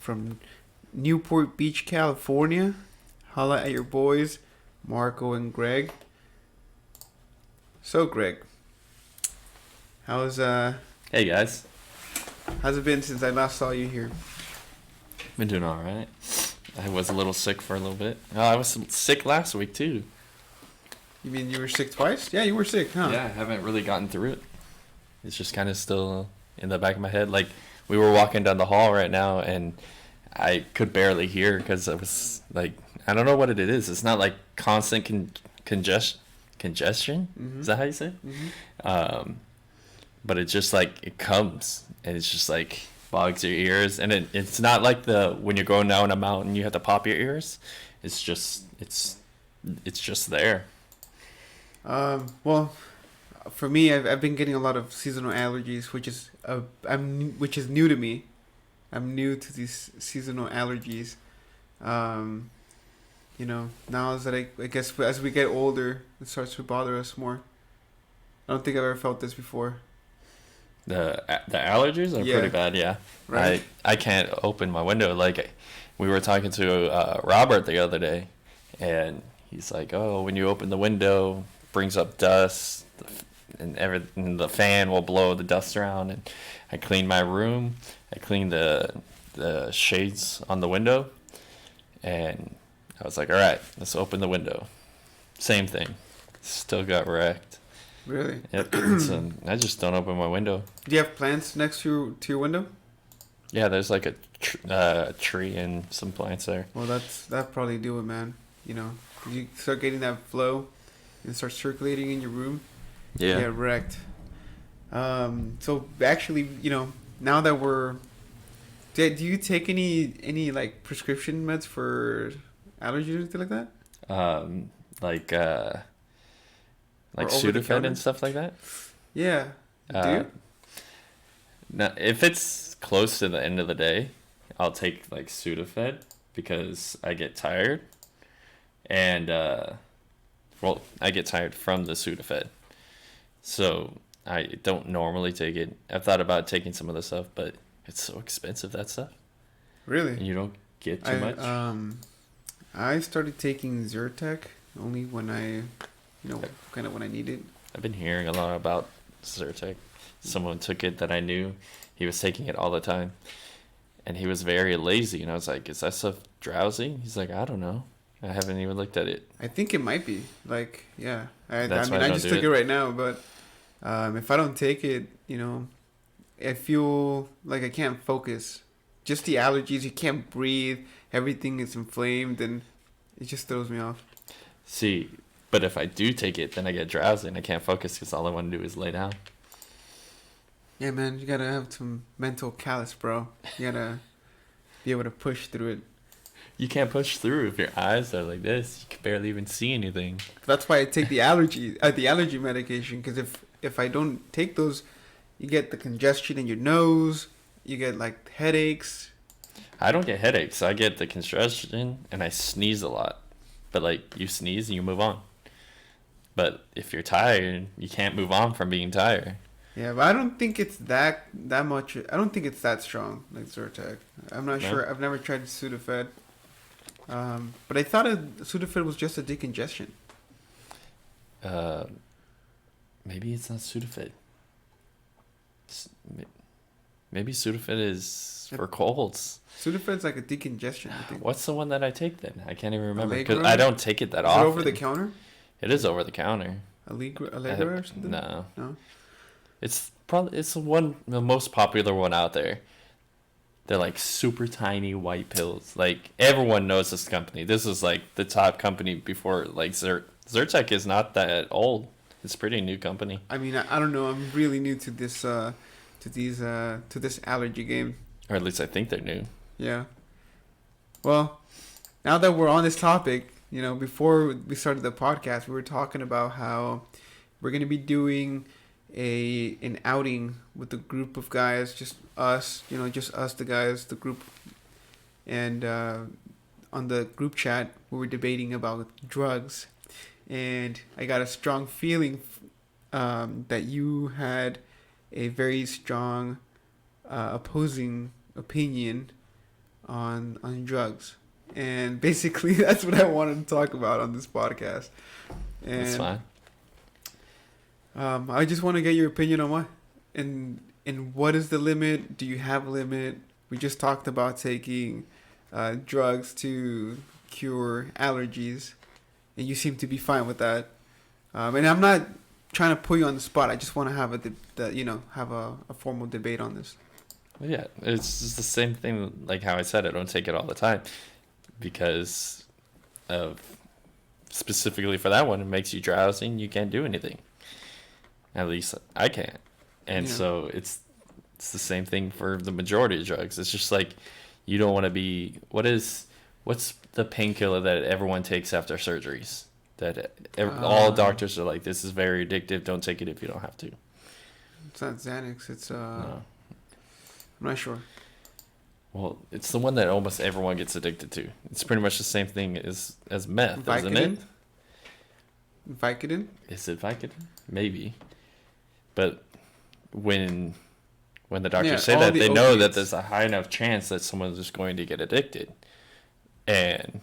from Newport Beach, California. Holla at your boys, Marco and Greg. So, Greg, how's Hey guys, how's it been since I last saw you here? been doing all right. I was a little sick for a little bit. Oh, I was sick last week too. You mean you were sick twice? Yeah, you were sick, huh? Yeah, I haven't really gotten through it. It's just kind of still in the back of my head. Like we were walking down the hall right now, and I could barely hear because I was like, I don't know what it is. It's not like constant congestion. Mm-hmm. Is that how you say it? Mm-hmm. But it just like it comes, and it's just like bogs your ears, and it's not like the when you're going down a mountain you have to pop your ears. It's just there. Well, for me, I've been getting a lot of seasonal allergies, which is new to me. I'm new to these seasonal allergies. Um, now is that I guess as we get older, it starts to bother us more. I don't think I've ever felt this before. The allergies are Yeah. pretty bad. Yeah, Right? I can't open my window. Like we were talking to Robert the other day, and he's like, "Oh, when you open the window, brings up dust, and everything. The fan will blow the dust around." And I cleaned my room. I cleaned the shades on the window, and I was like, "All right, let's open the window." Same thing. Still got wrecked. Really? Yep. So I just don't open my window. Do you have plants next to your window? Yeah, there's like a tree and some plants there. Well, that probably do it, man. You start getting that flow and start circulating in your room. Yeah. Get wrecked. So actually, now that do you take any like prescription meds for allergies or anything like that? Um, like Or like over the Sudafed counter? and stuff like that. Yeah. Do Uh, you? Now, if it's close to the end of the day, I'll take like Sudafed because I get tired, and well, I get tired from the Sudafed, so I don't normally take it. I've thought about taking some of the stuff, but it's so expensive that stuff, Really? and you don't get too I much. I started taking Zyrtec only when kind of when I need it. I've been hearing a lot about Zyrtec. Someone took it that I knew. He was taking it all the time. And he was very lazy. And I was like, is that stuff drowsy? He's like, I don't know. I haven't even looked at it. I think it might be like yeah. I That's why mean I I don't just do took it. it right now, but if I don't take it, I feel like I can't focus. Just the allergies, you can't breathe. Everything is inflamed, and it just throws me off. See, but if I do take it, then I get drowsy and I can't focus because all I want to do is lay down. Yeah, man, you gotta have some mental callous, bro. You gotta be able to push through it. You can't push through if your eyes are like this. You can barely even see anything. That's why I take the allergy medication. Because if I don't take those, you get the congestion in your nose. You get like headaches. I don't get headaches. I get the congestion and I sneeze a lot. But like you sneeze and you move on. But if you're tired, you can't move on from being tired. Yeah, but I don't think it's that much. I don't think it's that strong like Zyrtec. I'm not No? sure. I've never tried Sudafed. But I thought Sudafed was just a decongestion. Uh, Maybe it's not Sudafed. S- m- Maybe Sudafed is for colds. Sudafed's like a decongestion, I think. What's the one that I take then? I can't even remember because Allegra? I don't take it that Is it often. over the counter? It is over the counter. Allegra or something? No, No. it's the most popular one out there. They're like super tiny white pills. Like everyone knows this company. This is like the top company before like Zyrtec is not that old. It's a pretty new company. I mean, I don't know. I'm really new to this to this allergy game. Or at least I think they're new. Yeah. Well, now that we're on this topic, before we started the podcast, we were talking about how we're gonna be doing an outing with a group of guys, just us, just us, the guys, the group, and on the group chat we were debating about drugs, and I got a strong feeling that you had a very strong opposing opinion on drugs, and basically that's what I wanted to talk about on this podcast. And That's fine. I just want to get your opinion on and what is the limit? Do you have a limit? We just talked about taking drugs to cure allergies, and you seem to be fine with that. And I'm not trying to put you on the spot. I just want to have have a formal debate on this. Well, yeah, it's just the same thing. Like how I said, I don't take it all the time because of specifically for that one, it makes you drowsy and you can't do anything. At least I can't. And Yeah. so it's the same thing for the majority of drugs. It's just like you don't want to be what's the painkiller that everyone takes after surgeries? That all doctors are like, this is very addictive. Don't take it if you don't have to. It's not Xanax. It's No. I'm not sure. Well, it's the one that almost everyone gets addicted to. It's pretty much the same thing as meth, isn't it? Vicodin? Is it Vicodin? Maybe. But when the doctors Yeah, say all that, the they know that opiates. there's a high enough chance that someone's just going to get addicted. And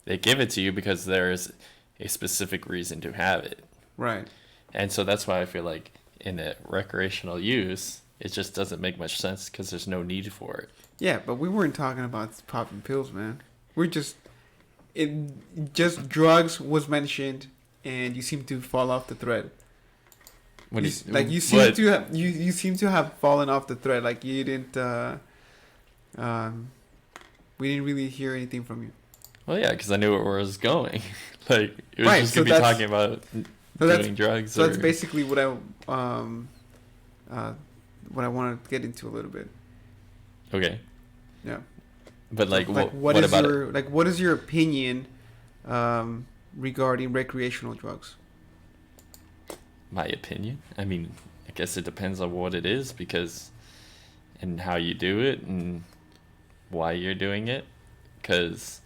they give it to you because there's a specific reason to have it. Right. And so that's why I feel like in the recreational use, it just doesn't make much sense because there's no need for it. Yeah, but we weren't talking about popping pills, man. We're just drugs was mentioned, and you seem to fall off the thread. You seem to have fallen off the thread. Like you didn't. We didn't really hear anything from you. Well, yeah, because I knew where it was going. Like it was Right, just so gonna be that's- talking about So that's doing drugs. so that's or- basically what I want to get into a little bit. Okay. Yeah. But like, Like what about your what is your opinion regarding recreational drugs? my opinion? I mean, I guess it depends on what it is and how you do it and why you're doing it. Because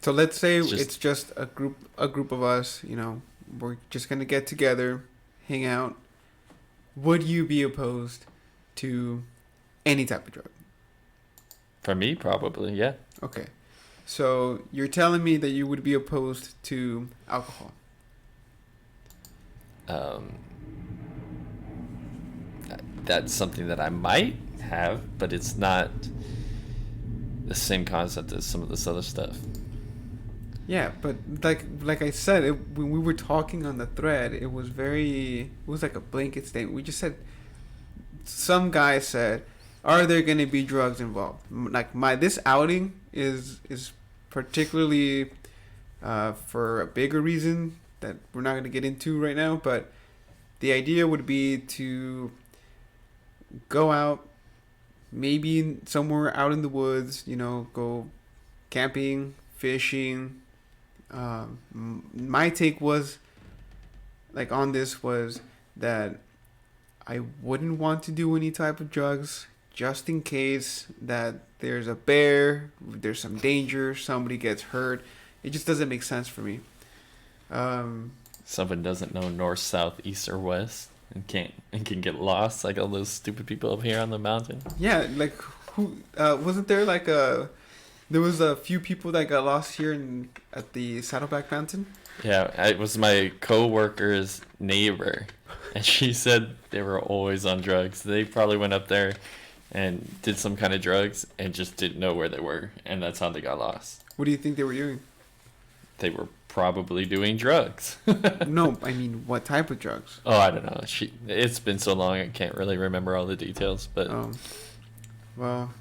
So let's say It's just- it's just a group of us, we're just going to get together, hang out. Would you be opposed to any type of drug? for me, probably, yeah. Okay. So you're telling me that you would be opposed to alcohol. That's something that I might have, but it's not the same concept as some of this other stuff. Yeah, but like I said, when we were talking on the thread, it was like a blanket statement. We just said, some guy said, "Are there going to be drugs involved?" Like this outing is particularly for a bigger reason that we're not going to get into right now. But the idea would be to go out, maybe somewhere out in the woods. Go camping, fishing. My take was on this was that I wouldn't want to do any type of drugs just in case that there's a bear, there's some danger, somebody gets hurt. It just doesn't make sense for me. Someone doesn't know north, south, east, or west and can get lost like all those stupid people up here on the mountain. Yeah, like who wasn't there there was a few people that got lost here at the Saddleback Mountain? Yeah, it was my co-worker's neighbor, and she said they were always on drugs. They probably went up there and did some kind of drugs and just didn't know where they were, and that's how they got lost. What do you think they were doing? They were probably doing drugs. No, I mean, what type of drugs? Oh, I don't know. It's been so long, I can't really remember all the details, but Well,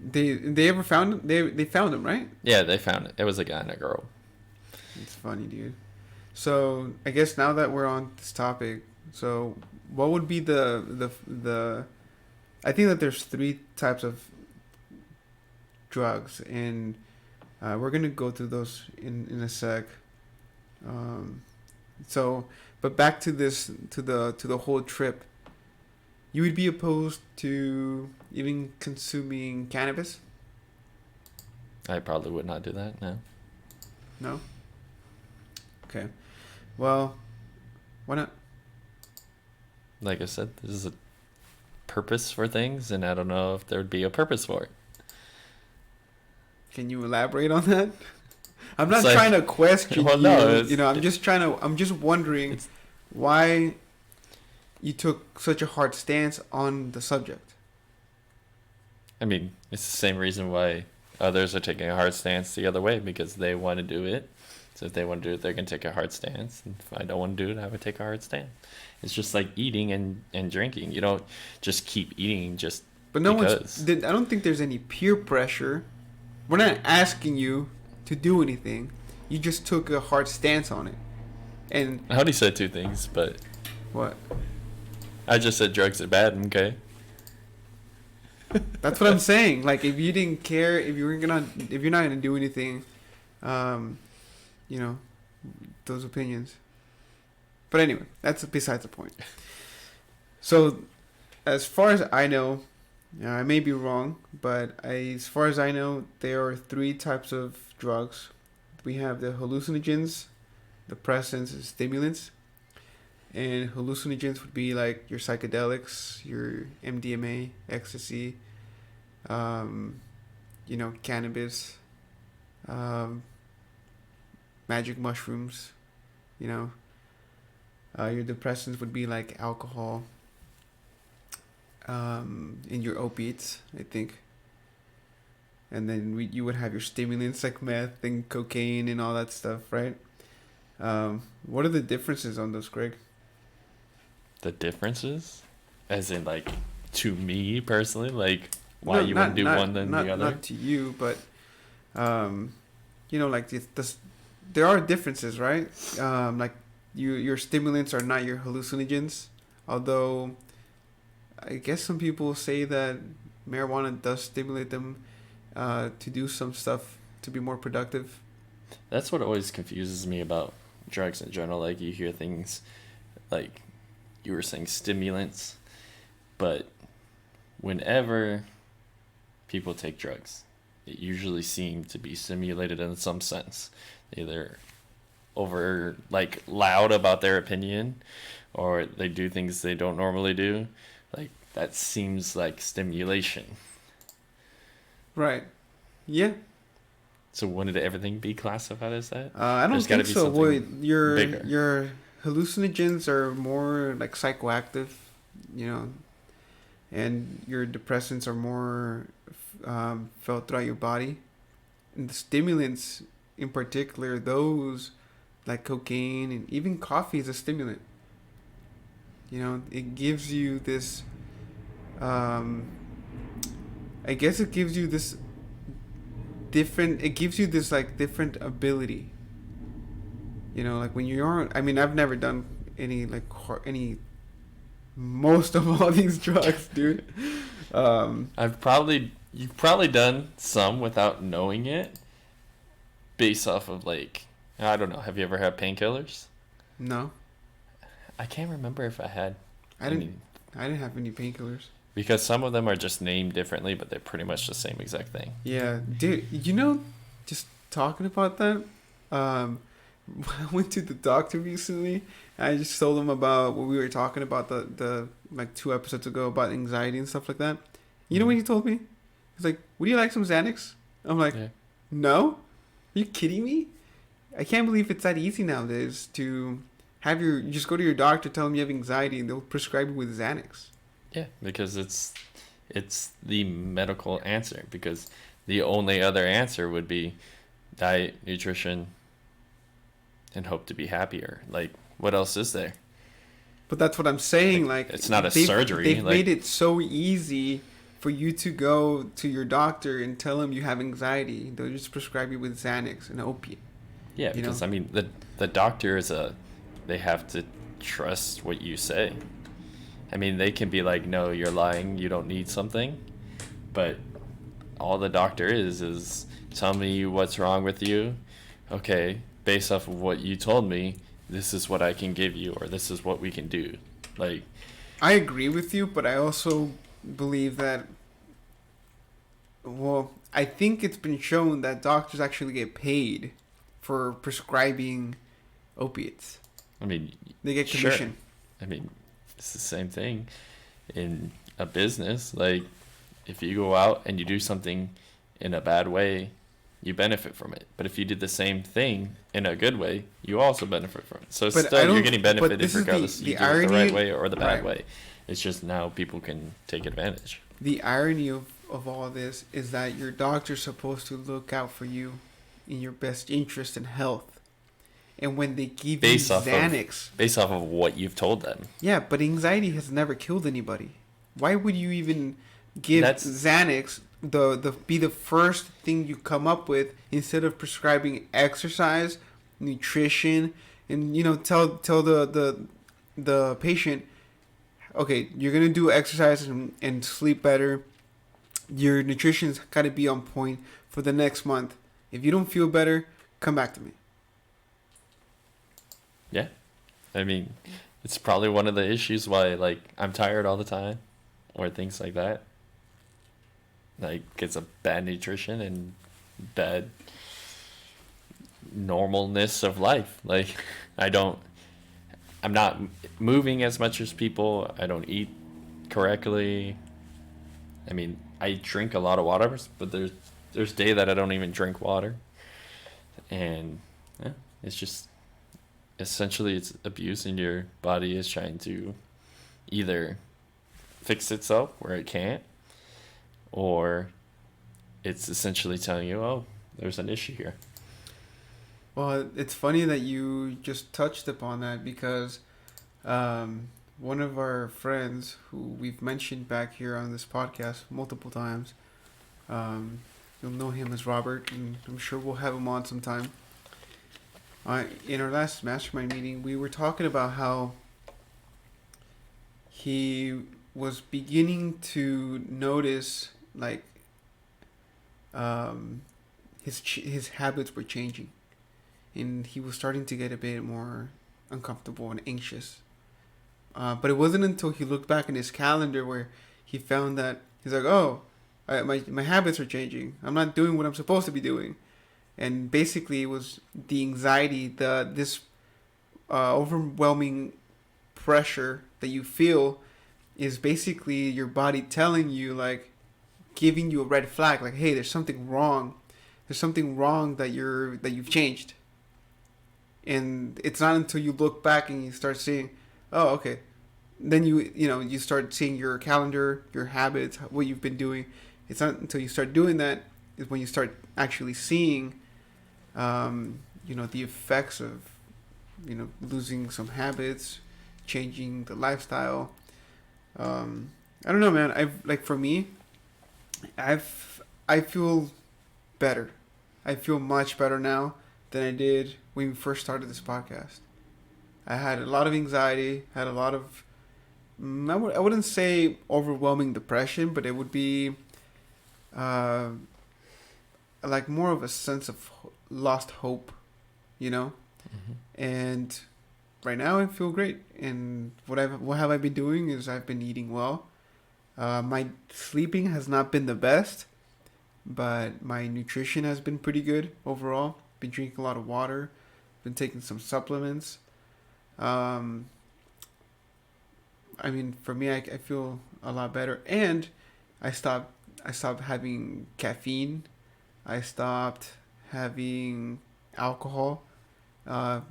they ever found him? They found him, right? yeah, they found it. It was a guy and a girl. It's funny, dude. So I guess now that we're on this topic, so what would be the I think that there's 3 types of drugs, and we're gonna go through those in a sec. But back to this to the whole trip. You would be opposed to even consuming cannabis? I probably would not do that, no. No? Okay. Well, why not? Like I said, there's a purpose for things, and I don't know if there would be a purpose for it. Can you elaborate on that? I'm not It's like- trying to question Well, no, you. it's- You know, I'm just wondering It's- why you took such a hard stance on the subject. I mean, it's the same reason why others are taking a hard stance the other way, because they want to do it. So if they want to do it, they're going to take a hard stance. And if I don't want to do it, I would take a hard stance. It's just like eating and drinking. You don't just keep eating just But no because. one's. I don't think there's any peer pressure. We're not asking you to do anything. You just took a hard stance on it. And I only said two things, but what? I just said drugs are bad, okay? That's what I'm saying. Like, if you didn't care, if you're not gonna do anything, you know, those opinions. But anyway, that's besides the point. So, as far as I know, I may be wrong, but as far as I know, there are 3 types of drugs. We have the hallucinogens, depressants, and stimulants. And hallucinogens would be like your psychedelics, your MDMA, ecstasy, you know, cannabis, magic mushrooms, you know. Your depressants would be like alcohol, and your opiates, I think. And then you would have your stimulants like meth and cocaine and all that stuff, right? What are the differences on those, Greg? The differences? As in, like, to me personally? Like, why No, you want to do one than not, the other? Not to you, but you know, like there are differences, right? Like your stimulants are not your hallucinogens, although I guess some people say that marijuana does stimulate them to do some stuff to be more productive. That's what always confuses me about drugs in general. Like, you hear things like you were saying stimulants, but whenever people take drugs, it usually seems to be stimulated in some sense. Either over, like, loud about their opinion, or they do things they don't normally do. Like, that seems like stimulation. Right. Yeah. So wouldn't everything be classified as that? I don't There's gotta think be so. something bigger. Your hallucinogens are more like psychoactive, you know, and your depressants are more felt throughout your body. And the stimulants, in particular, those like cocaine and even coffee is a stimulant. You know, it gives you this. I guess it gives you this different. It gives you this like different ability. You know, like when you aren't. I mean, I've never done any most of all these drugs, dude. You've probably done some without knowing it, based off of, like, I don't know. Have you ever had painkillers? No, I can't remember if I had. I didn't have any painkillers. Because some of them are just named differently, but they're pretty much the same exact thing. Yeah, dude. You know, just talking about that. I went to the doctor recently. And I just told him about what we were talking about the like 2 episodes ago about anxiety and stuff like that. You know what he told me? He's like, "Would you like some Xanax?" I'm like, Yeah. "No, are you kidding me? I can't believe it's that easy nowadays to have you just go to your doctor, tell them you have anxiety, and they'll prescribe you with Xanax." Yeah, because it's the medical answer. Because the only other answer would be diet, nutrition, and hope to be happier. Like, what else is there? But that's what I'm saying. Like, it's not a they've- surgery, They've like- made it so easy for you to go to your doctor and tell them you have anxiety. They'll just prescribe you with Xanax, an opiate. Yeah, You because know? I mean, the doctor they have to trust what you say. I mean, they can be like, "No, you're lying. You don't need something," but all the doctor is tell me what's wrong with you. Okay, based off of what you told me, this is what I can give you, or this is what we can do. Like, I agree with you, but I also believe that. Well, I think it's been shown that doctors actually get paid for prescribing opiates. I mean, They get sure. commission. I mean, it's the same thing in a business. Like, if you go out and you do something in a bad way, you benefit from it. But if you did the same thing in a good way, you also benefit from it. So But I still, you're don't. getting But benefited this is regardless the you do it the irony. right way or the bad Right. way. It's just now people can take advantage. The irony of all this is that your doctor's supposed to look out for you in your best interest and health. And when they give Based you off of- Xanax, Based off of what you've told them. yeah, but anxiety has never killed anybody. Why would you even give Xanax the be the first thing you come up with instead of prescribing exercise, nutrition, and tell the patient, okay, you're gonna do exercise and sleep better. Your nutrition's gotta be on point for the next month. If you don't feel better, come back to me. Yeah. I mean, it's probably one of the issues why, like, I'm tired all the time or things like that. Like, it's a bad nutrition and bad normalness of life. Like, I'm not moving as much as people. I don't eat correctly. I mean, I drink a lot of water, but there's day that I don't even drink water. And yeah, it's just essentially it's abuse, and your body is trying to either fix itself where it can't, or it's essentially telling you, oh, there's an issue here. Well, it's funny that you just touched upon that because one of our friends who we've mentioned back here on this podcast multiple times, you'll know him as Robert, and I'm sure we'll have him on sometime. In our last mastermind meeting, we were talking about how he was beginning to notice, like, his habits were changing, and he was starting to get a bit more uncomfortable and anxious. But it wasn't until he looked back in his calendar where he found that he's like, oh, my habits are changing. I'm not doing what I'm supposed to be doing. And basically, it was the anxiety, this overwhelming pressure that you feel is basically your body telling you, like, giving you a red flag, like, hey, there's something wrong. There's something wrong that you've changed. And it's not until you look back and you start seeing, oh, okay. Then you start seeing your calendar, your habits, what you've been doing. It's not until you start doing that is when you start actually seeing the effects of, losing some habits, changing the lifestyle. I don't know, man. For me, I feel better. I feel much better now than I did when we first started this podcast. I had a lot of anxiety, had a lot of, I wouldn't say overwhelming depression, but it would be like more of a sense of lost hope, Mm-hmm. And right now I feel great. And what have I been doing is I've been eating well. My sleeping has not been the best, but my nutrition has been pretty good overall. Been drinking a lot of water, been taking some supplements. I mean, for me, I feel a lot better, and I stopped having caffeine. I stopped having alcohol,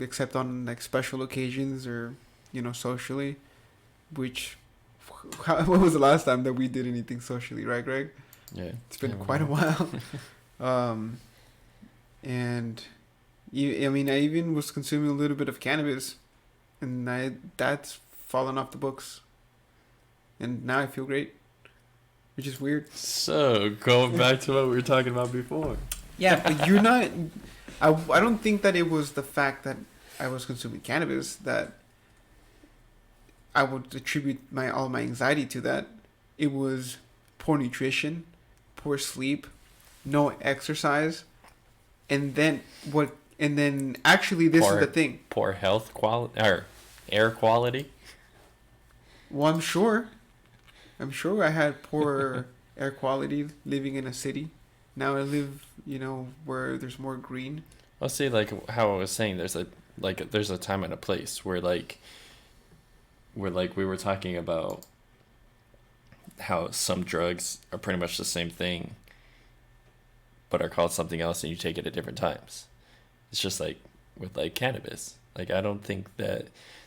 except on like special occasions or socially. Which, when was the last time that we did anything socially, right, Greg? Yeah, it's been quite a while. And I mean, I even was consuming a little bit of cannabis, and that's fallen off the books. And now I feel great, which is weird. So, going back to what we were talking about before. Yeah, but you're not... I don't think that it was the fact that I was consuming cannabis that I would attribute all my anxiety to that. It was poor nutrition, poor sleep, no exercise, and then actually this is the thing. Poor health quality or air quality. Well, I'm sure I had poor air quality living in a city. Now I live, where there's more green. I'll see, like how I was saying, there's a time and a place where we were talking about how some drugs are pretty much the same thing, but are called something else, and you take it at different times. It's just like with like cannabis. Like I don't think that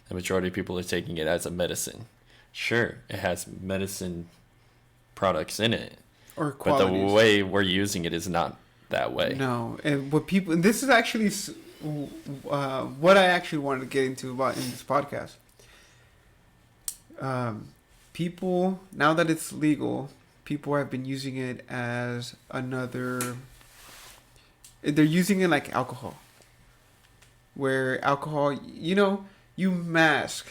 the majority of people are taking it as a medicine. Sure, it has medicine products in it, Or but the qualities. way we're using it is not that way. No, and what people, and this is actually what I actually wanted to get into about in this podcast. People, now that it's legal, people have been using it as another. They're using it like alcohol, where alcohol, you mask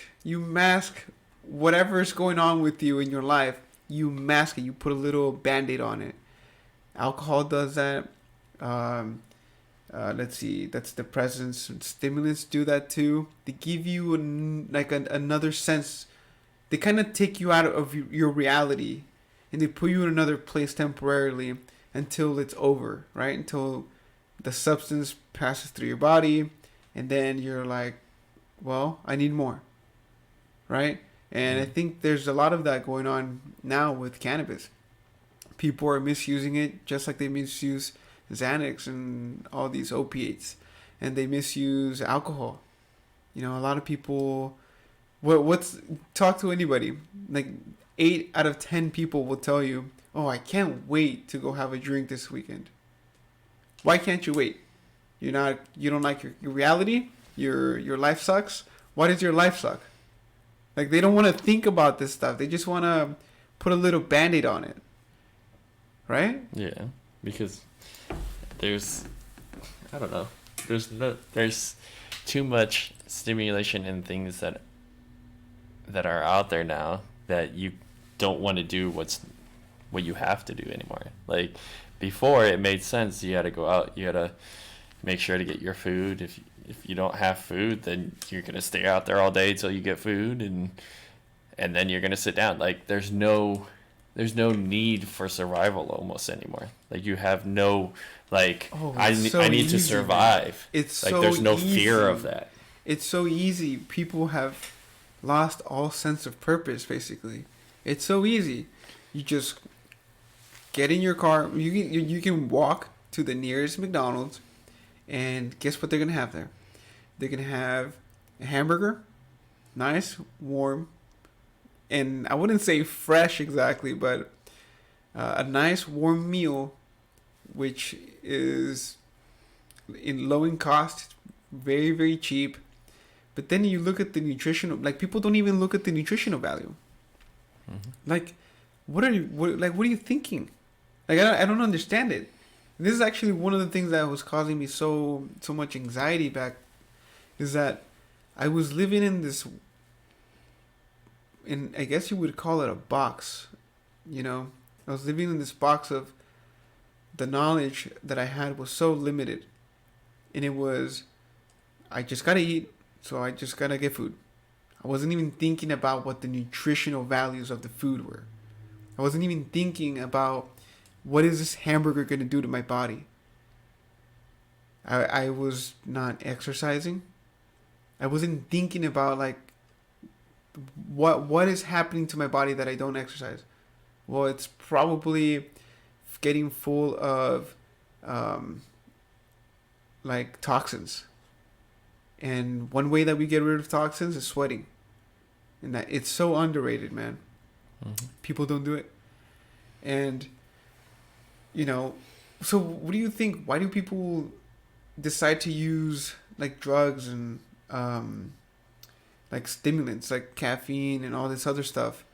whatever's going on with you in your life. You mask it. You put a little Band-Aid on it. Alcohol does that. Let's see. That's depressants and stimulants do that too. They give you another sense. They kind of take you out of your reality, and they put you in another place temporarily until it's over, right? Until the substance passes through your body, and then you're like, well, I need more, right? And I think there's a lot of that going on now with cannabis. People are misusing it just like they misuse Xanax and all these opiates, and they misuse alcohol. A lot of people. Talk to anybody. Like 8 out of 10 people will tell you, "Oh, I can't wait to go have a drink this weekend." Why can't you wait? You don't like your reality. Your life sucks. Why does your life suck? Like they don't want to think about this stuff. They just want to put a little Band-Aid on it. Right? Yeah, because there's, I don't know, there's too much stimulation in things that are out there now that you don't want to do what you have to do anymore. Like before, it made sense. You had to go out. You had to make sure to get your food. If you don't have food, then you're gonna stay out there all day till you get food, and then you're gonna sit down. Like there's no need for survival almost anymore. Like you have no I need to survive. Man. It's like so there's no easy. fear of that. It's so easy. People have lost all sense of purpose. Basically, it's so easy. You just get in your car. You can walk to the nearest McDonald's, and guess what they're gonna have there? They're gonna have a hamburger, nice, warm, and I wouldn't say fresh exactly, but a nice warm meal, which is in low in cost, very very cheap. But then you look at the nutritional, like people don't even look at the nutritional value. Mm-hmm. Like, what are you thinking? Like I don't understand it. This is actually one of the things that was causing me so much anxiety back, is that I was living in I guess you would call it a box, I was living in this box of the knowledge that I had was so limited, and it was, I just gotta eat, so I just gotta get food. I wasn't even thinking about what the nutritional values of the food were. I wasn't even thinking about what is this hamburger going to do to my body. I was not exercising. I wasn't thinking about what is happening to my body that I don't exercise. Well, it's probably getting full of toxins. And one way that we get rid of toxins is sweating. And that it's so underrated, man. Mm-hmm. People don't do it. And so what do you think? Why do people decide to use drugs and stimulants like caffeine and all this other stuff,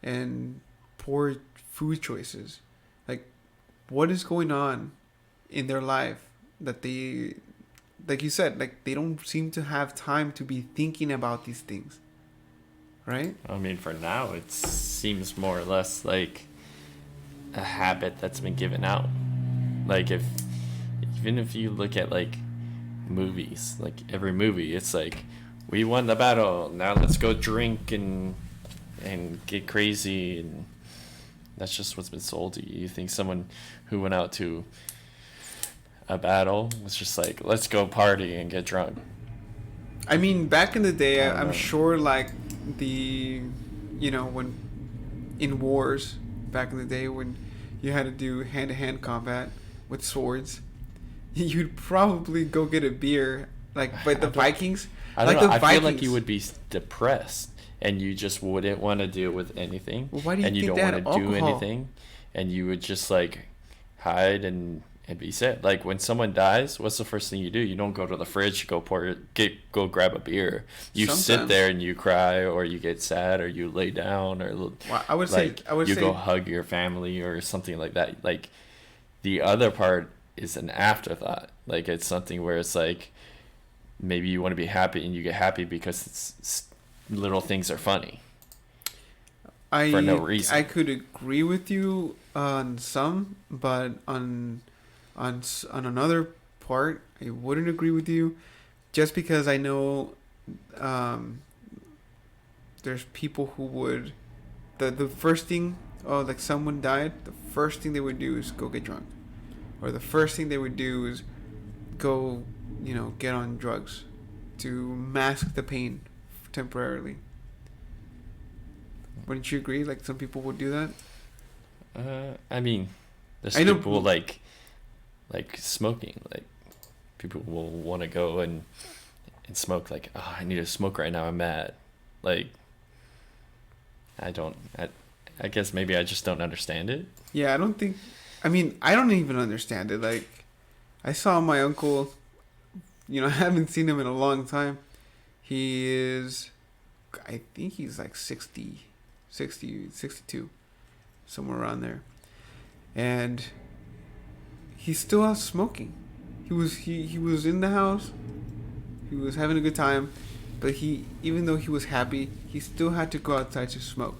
and poor food choices? Like, what is going on in their life that they, like you said, they don't seem to have time to be thinking about these things, right? I mean, for now, it seems more or less like a habit that's been given out. Even if you look at movies, every movie, it's we won the battle, now let's go drink and get crazy, and that's just what's been sold to you. You think someone who went out to a battle was just let's go party and get drunk? I mean, back in the day, I'm know. sure when in wars back in the day, when you had to do hand-to-hand combat, with swords, you'd probably go get a beer. Like, but the Vikings, I don't like know. the I feel like Vikings. you would be depressed, and you just wouldn't want to deal with anything, Well, why do you and you think don't they want had to do alcohol? anything, and you would just like hide and be sad. Like when someone dies, what's the first thing you do? You don't go to the fridge, go grab a beer. You sit Sometimes. there and you cry, or you get sad, or you lay down, or Well, like I would you go say, hug your family or something like that. Like the other part is an afterthought. Like it's something where it's like maybe you want to be happy and you get happy because little things are funny for no I reason. could agree with you on some, but on another part, I wouldn't agree with you, just because I know, um, there's people who would the first thing, oh, like someone died, the first thing they would do is go get drunk, or the first thing they would do is go, get on drugs to mask the pain temporarily. Wouldn't you agree? Like some people would do that. I mean, there's I know. people like smoking. Like people will want to go and smoke. Like, oh, I need to smoke right now. I'm mad. Like I don't. I guess maybe I just don't understand it. Yeah, I don't think. I mean, I don't even understand it. Like, I saw my uncle. I haven't seen him in a long time. He is, I think he's like 60, 62, somewhere around there. And he's still out smoking. He was in the house. He was having a good time, but even though he was happy, he still had to go outside to smoke.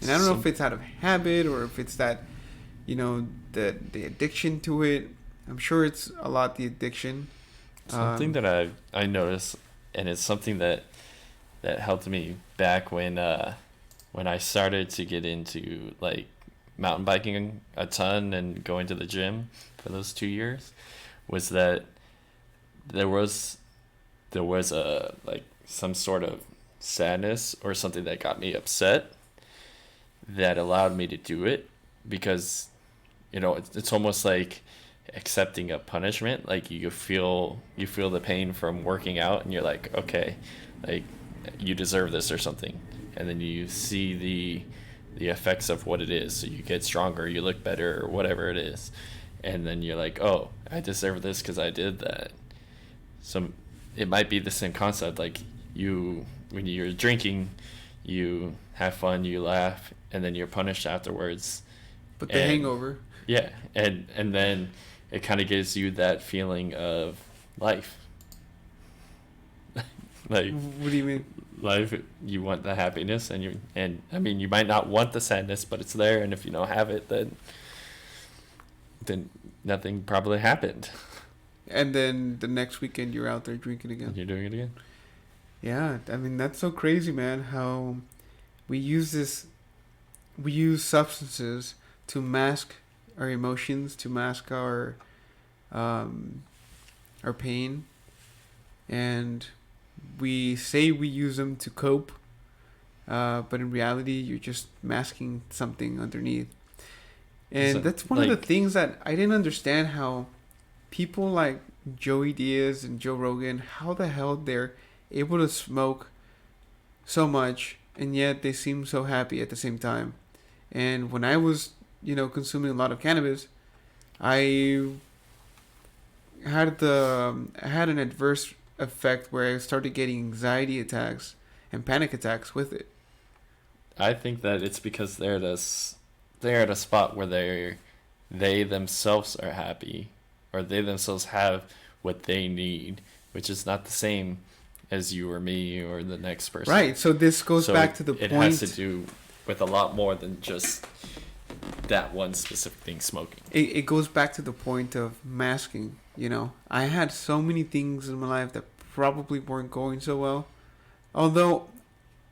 And I don't know if Some it's out of habit or if it's that, the addiction to it. I'm sure it's a lot the addiction. Something that I noticed, and it's something that helped me back when I started to get into like mountain biking a ton and going to the gym for those 2 years, was that there was a like some sort of sadness or something that got me upset that allowed me to do it because it's almost like accepting a punishment. Like you feel the pain from working out and you're like, okay, like you deserve this or something, and then you see the effects of what it is, so you get stronger, you look better, or whatever it is, and then you're like, oh, I deserve this because I did that. So it might be the same concept. Like when you're drinking, you have fun, you laugh, and then you're punished afterwards. But the And hangover. yeah, and then it kind of gives you that feeling of life. Like What do you mean? life, you want the happiness, and I mean, you might not want the sadness, but it's there, and if you don't have it, then nothing probably happened. And then the next weekend you're out there drinking And again. you're doing it again. Yeah, I mean that's so crazy, man. How we use this, we use substances to mask our emotions, to mask um, our pain, and we say we use them to cope, but in reality, you're just masking something underneath. And So, that's one of the like, things that I didn't understand, how people like Joey Diaz and Joe Rogan, how the hell they're able to smoke so much and yet they seem so happy at the same time. And when I was, consuming a lot of cannabis, I I had an adverse effect where I started getting anxiety attacks and panic attacks with it. I think that it's because they're at a spot where they themselves are happy, or they themselves have what they need, which is not the same as you or me or the next person. Right. So this goes So back to the it point. has to do with a lot more than just that one specific thing, smoking. It goes back to the point of masking. I had so many things in my life that probably weren't going so well. Although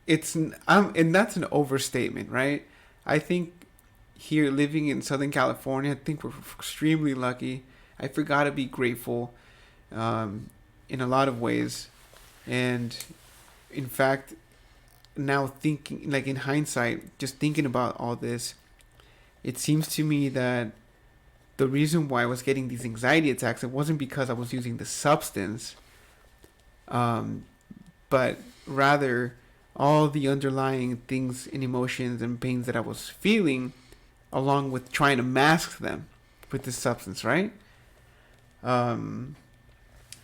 and that's an overstatement, right? I think here living in Southern California, I think we're extremely lucky. I forgot to be grateful, in a lot of ways, and in fact, now thinking, like in hindsight, just thinking about all this, it seems to me that the reason why I was getting these anxiety attacks, it wasn't because I was using the substance, but rather all the underlying things and emotions and pains that I was feeling, along with trying to mask them with this substance, right? And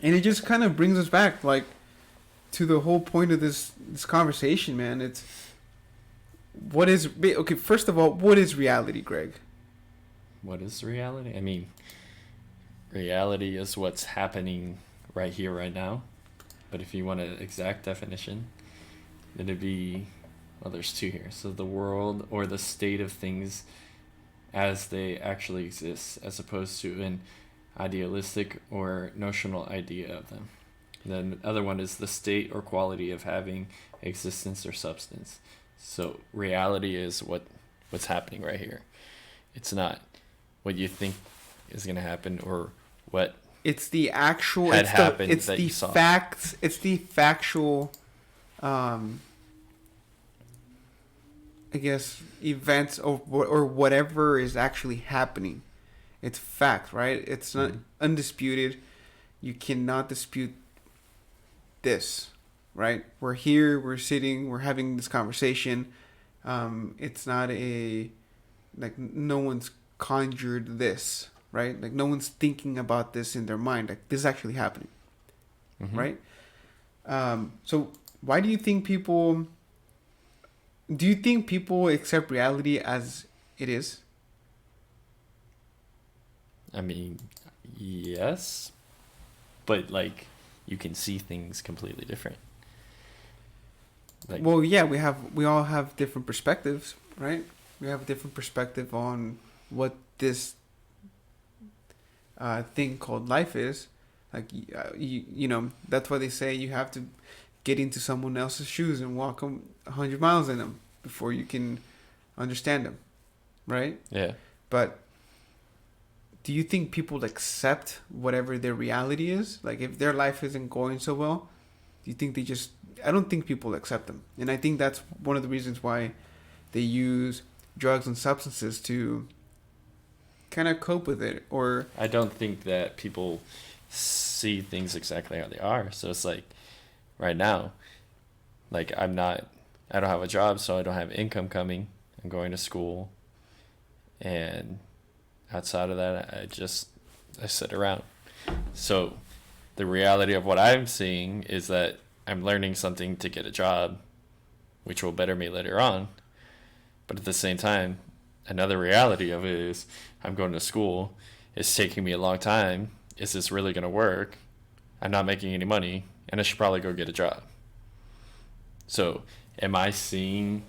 it just kind of brings us back, like, to the whole point of this conversation, man. It's okay. First of all, what is reality, Greg? What is reality? I mean, reality is what's happening right here, right now. But if you want an exact definition, it'd be, well, there's two here. So the world or the state of things as they actually exist, as opposed to an idealistic or notional idea of them. And then the other one is the state or quality of having existence or substance. So reality is what's happening right here. It's not what you think is going to happen or what it's the actual had it's happened the, it's that the you saw. facts it's the factual I guess events or whatever is actually happening. It's fact, right? It's not undisputed. You cannot dispute this, right? We're here, we're sitting, we're having this conversation. It's not like no one's conjured this, right? Like no one's thinking about this in their mind. Like this is actually happening, right? So why do you think people accept reality as it is? I mean, yes, but like you can see things completely different. Like, Well, yeah, we all have different perspectives, right? We have a different perspective on what this thing called life is. Like you know, that's why they say you have to get into someone else's shoes and walk 100 miles in them before you can understand them, right? yeah. But do you think people accept whatever their reality is? Like if their life isn't going so well, do you think they just... I don't think people accept them. And I think that's one of the reasons why they use drugs and substances to kind of cope with it. Or I don't think that people see things exactly how they are. So it's like right now, like I don't have a job, so I don't have income coming. I'm going to school, and outside of that, I sit around. So the reality of what I'm seeing is that I'm learning something to get a job, which will better me later on. But at the same time, another reality of it is I'm going to school. It's taking me a long time. Is this really going to work? I'm not making any money, and I should probably go get a job. So am I seeing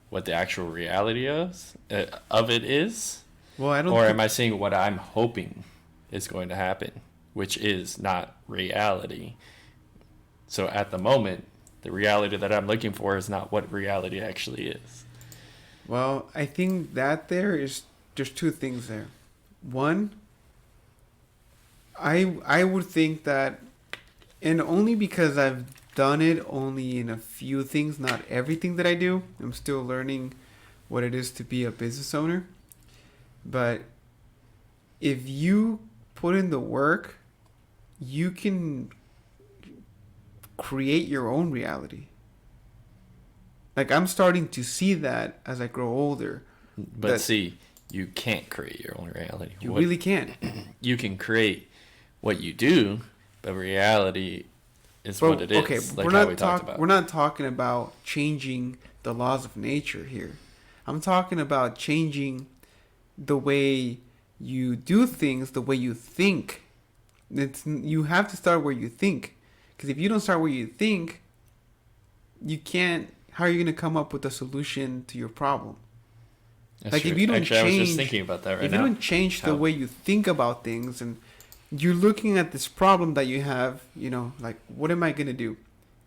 what the actual reality of it is? well, I don't. Or am I seeing what I'm hoping is going to happen, which is not reality? So at the moment, the reality that I'm looking for is not what reality actually is. Well, I think that there's two things there. One, I would think that, and only because I've done it only in a few things, not everything that I do. I'm still learning what it is to be a business owner. But if you put in the work, you can create your own reality. Like I'm starting to see that as I grow older. But see, you can't create your own reality. You really can't. You can create what you do, but reality is what it is. Okay, like we're how not we talked about. we're not talking about changing the laws of nature here. I'm talking about changing the way you do things, the way you think. You have to start where you think. Because if you don't start where you think, you can't... How are you going to come up with a solution to your problem? That's like true. if you don't Actually, change... I was just thinking about that right if now. you don't change the How? way you think about things, and you're looking at this problem that you have, you know, like, what am I going to do?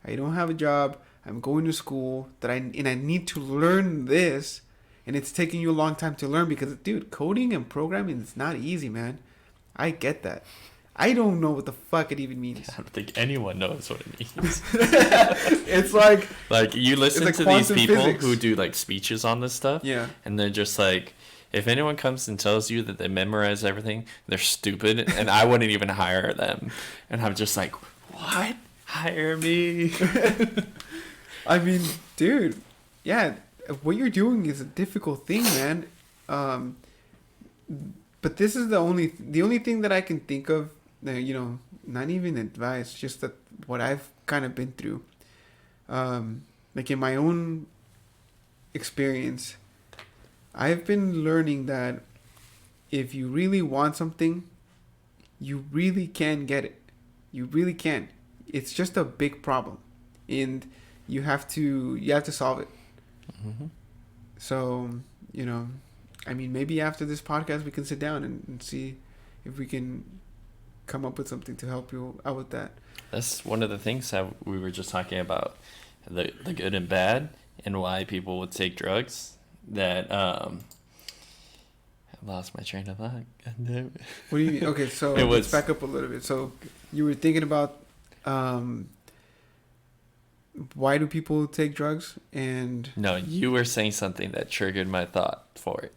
I don't have a job. I'm going to school. I need to learn this. And it's taking you a long time to learn because, dude, coding and programming is not easy, man. I get that. I don't know what the fuck it even means. I don't think anyone knows what it means. It's like... Like, you listen like to these quantum people physics. who do, like, speeches on this stuff. Yeah. And they're just like, If anyone comes and tells you that they memorize everything, they're stupid, and I wouldn't even hire them. And I'm just like, what? Hire me? I mean, dude, yeah, what you're doing is a difficult thing, man. But this is the only thing that I can think of. You know, not even advice, just that what I've kind of been through. Like in my own experience, I've been learning that if you really want something, you really can get it. You really can. It's just a big problem, and you have to solve it. Mm-hmm. So, you know, I mean, maybe after this podcast we can sit down and see if we can come up with something to help you out with that. That's one of the things that we were just talking about, the good and bad, and why people would take drugs. That I lost my train of thought. God damn it. What do you mean? Okay, so let's back up a little bit. So you were thinking about why do people take drugs? And no, you were saying something that triggered my thought for it.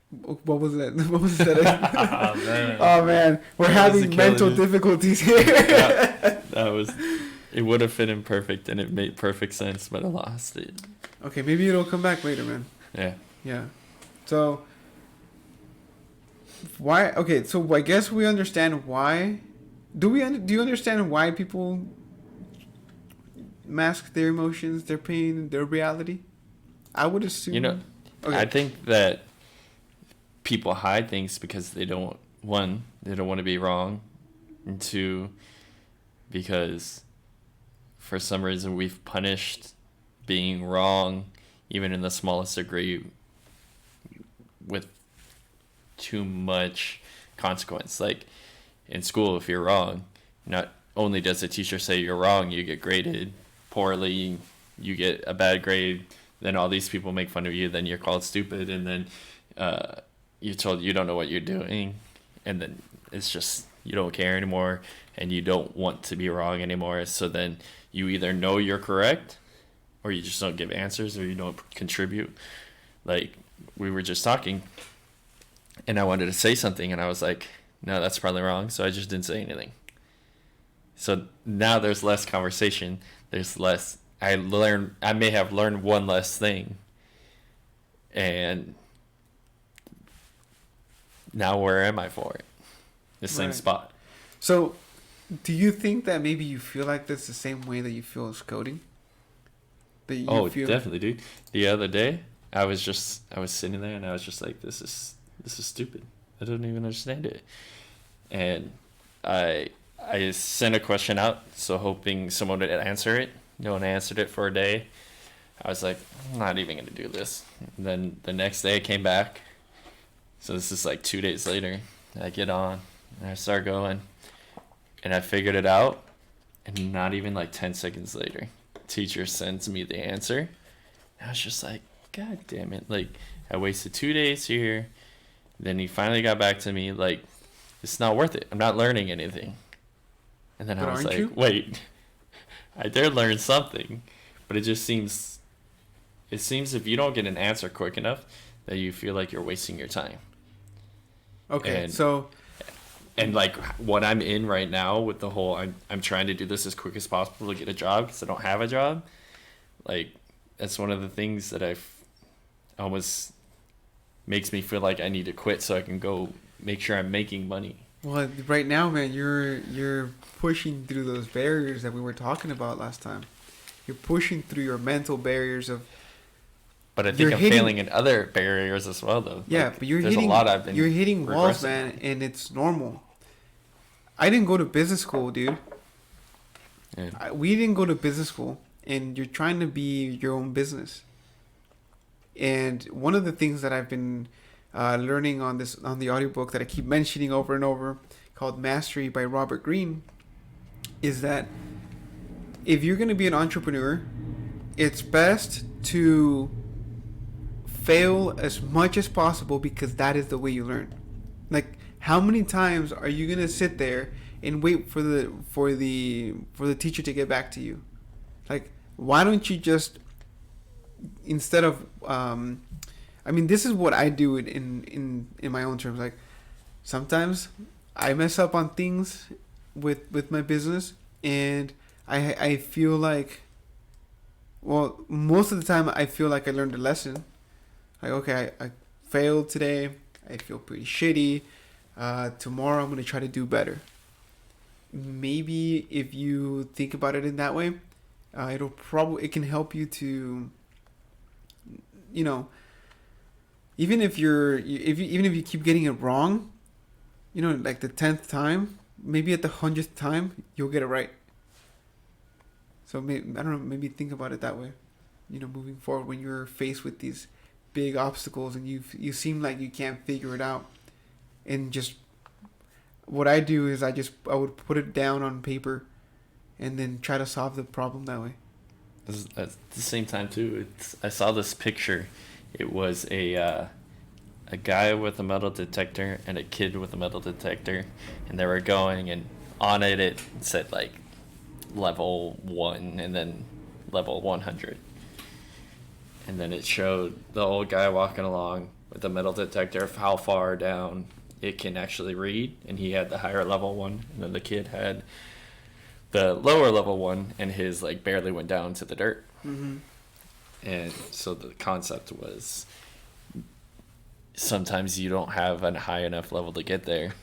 What was that? What was that? Oh, man. Oh man, we're having mental difficulties here. that was. It would have fit in perfect, and it made perfect sense, but I lost it. Okay, maybe it'll come back later, man. Yeah. Yeah. So why? Okay, so I guess we understand why. Do you understand why people mask their emotions, their pain, their reality? I would assume. You know, okay. I think that people hide things because they don't want to be wrong, and two, because for some reason we've punished being wrong, even in the smallest degree, with too much consequence. Like in school, if you're wrong, not only does the teacher say you're wrong, you get graded poorly, you get a bad grade, then all these people make fun of you, then you're called stupid, and then you're told you don't know what you're doing, and then it's just you don't care anymore, and you don't want to be wrong anymore. So then you either know you're correct, or you just don't give answers, or you don't contribute. Like we were just talking, and I wanted to say something, and I was like, no, that's probably wrong, so I just didn't say anything. So now there's less conversation. There's less. I may have learned one less thing, and now where am I for it? The same spot. So, do you think that maybe you feel like that's the same way that you feel as coding? Definitely, dude. The other day, I was sitting there and I was just like, this is stupid. I don't even understand it. And I sent a question out, so hoping someone would answer it. No one answered it for a day. I was like, I'm not even going to do this. And then the next day I came back. So this is like 2 days later. I get on and I start going. And I figured it out. And not even like 10 seconds later, teacher sends me the answer. And I was just like, God damn it. Like, I wasted 2 days here. Then he finally got back to me like, it's not worth it. I'm not learning anything. And then I was like, wait, I did learn something. But it seems if you don't get an answer quick enough, that you feel like you're wasting your time. Okay, and like what I'm in right now with the whole, I'm trying to do this as quick as possible to get a job because I don't have a job. Like, that's one of the things that I've almost makes me feel like I need to quit so I can go make sure I'm making money. Well, right now, man, you're pushing through those barriers that we were talking about last time. You're pushing through your mental barriers of. But I think I'm failing in other barriers as well, though. Yeah, like, but you're hitting walls, man, and it's normal. I didn't go to business school, dude. Yeah. We didn't go to business school, and you're trying to be your own business. And one of the things that I've been learning on the audiobook that I keep mentioning over and over, called Mastery by Robert Greene, is that if you're going to be an entrepreneur, it's best to fail as much as possible because that is the way you learn. Like, how many times are you going to sit there and wait for the teacher to get back to you? Like, why don't you just, instead of I mean, this is what I do in my own terms. Like sometimes I mess up on things with my business, and I feel like, well, most of the time I feel like I learned a lesson. Like, okay, I failed today. I feel pretty shitty. Tomorrow I'm gonna try to do better. Maybe if you think about it in that way, it can help you to, you know, even if even if you keep getting it wrong, you know, like the 10th time, maybe at the 100th time you'll get it right. So maybe, I don't know, maybe think about it that way. You know, moving forward when you're faced with these big obstacles and you seem like you can't figure it out, and just what I do is I would put it down on paper, and then try to solve the problem that way. At the same time too, I saw this picture. It was a guy with a metal detector and a kid with a metal detector, and they were going, and on it said like level 1 and then level 100, and then it showed the old guy walking along with the metal detector of how far down it can actually read, and he had the higher level one, and then the kid had the lower level one, and his like barely went down to the dirt. Mm-hmm. And so the concept was sometimes you don't have a high enough level to get there,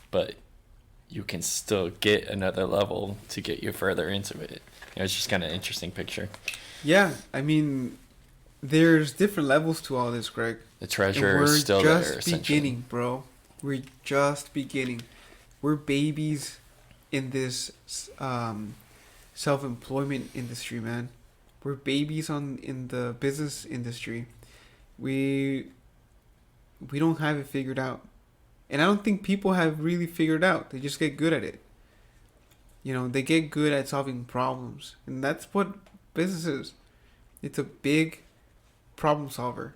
but you can still get another level to get you further into it. It's just kind of an interesting picture. Yeah, I mean, there's different levels to all this, Greg. The treasure is still there. We're just beginning, bro. We're just beginning. We're babies in this self-employment industry, man. We're babies in the business industry. We don't have it figured out. And I don't think people have really figured out. They just get good at it. You know, they get good at solving problems. And that's what business is. It's a big problem solver.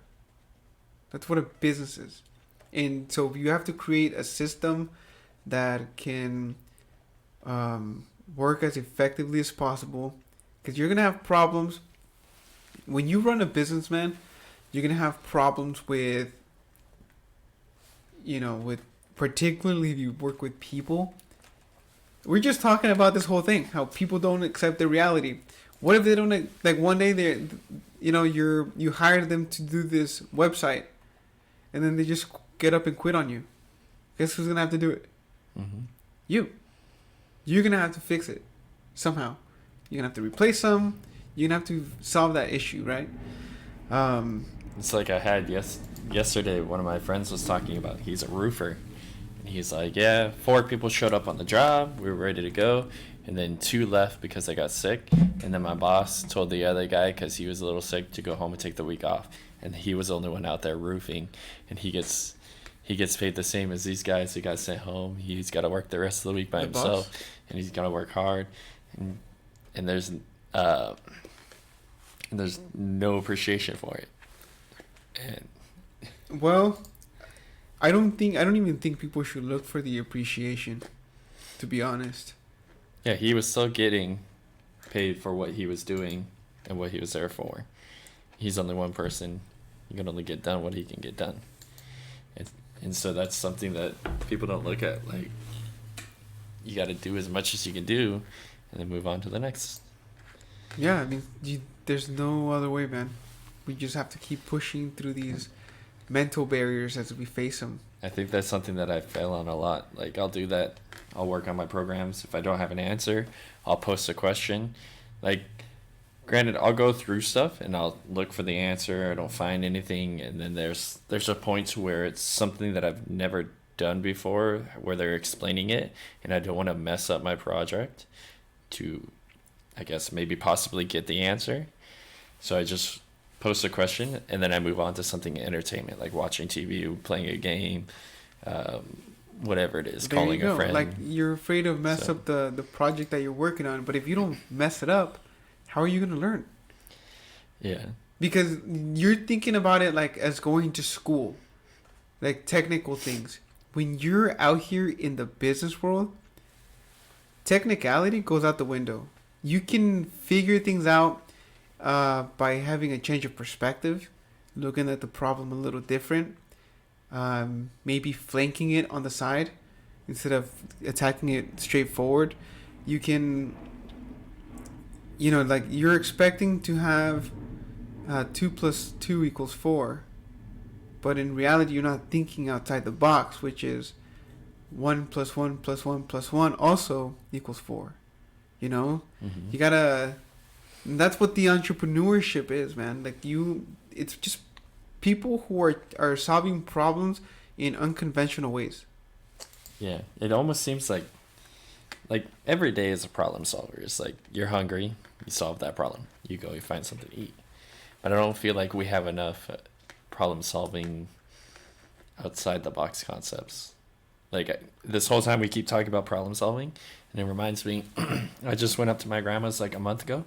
That's what a business is. And so you have to create a system that can work as effectively as possible. Because you're going to have problems. When you run a business, man, you're going to have problems with, you know, with particularly if you work with people. We're just talking about this whole thing, how people don't accept the reality. What if they don't, like one day they, you know, you hired them to do this website, and then they just get up and quit on you? Guess who's gonna have to do it? Mm-hmm. You're gonna have to fix it somehow. You're gonna have to replace them. You're gonna have to solve that issue, right? It's like I had yesterday. One of my friends was talking about. He's a roofer. He's like, yeah, 4 people showed up on the job. We were ready to go. And then 2 left because they got sick. And then my boss told the other guy, because he was a little sick, to go home and take the week off. And he was the only one out there roofing. And he gets paid the same as these guys who got sent home. He's got to work the rest of the week by himself. Boss? And he's got to work hard. And there's no appreciation for it. And well, I don't even think people should look for the appreciation, to be honest. Yeah, he was still getting paid for what he was doing and what he was there for. He's only one person. He can only get done what he can get done. And so that's something that people don't look at. Like, you got to do as much as you can do and then move on to the next. Yeah, I mean, there's no other way, man. We just have to keep pushing through these mental barriers as we face them. I think that's something that I fail on a lot. Like, I'll do that. I'll work on my programs. If I don't have an answer, I'll post a question. Like, granted, I'll go through stuff and I'll look for the answer. I don't find anything. And then there's a point where it's something that I've never done before where they're explaining it. And I don't want to mess up my project to, I guess, maybe possibly get the answer. So I just post a question, and then I move on to something entertainment, like watching TV, playing a game, whatever it is, there calling a friend. Like, you're afraid of mess up the project that you're working on, but if you don't mess it up, how are you going to learn? Yeah. Because you're thinking about it like as going to school, like technical things. When you're out here in the business world, technicality goes out the window. You can figure things out by having a change of perspective. looking at the problem a little different, maybe flanking it on the side instead of attacking it straightforward, you can, like you're expecting to have 2 plus 2 equals 4, but in reality you're not thinking outside the box, which is 1 plus 1 plus 1 plus 1 also equals 4. Mm-hmm. You gotta. That's what the entrepreneurship is, man. Like it's just people who are solving problems in unconventional ways. Yeah, it almost seems like every day is a problem solver. It's like you're hungry, you solve that problem. You go, you find something to eat. But I don't feel like we have enough problem solving outside the box concepts. Like this whole time we keep talking about problem solving, and it reminds me, I just went up to my grandma's like a month ago,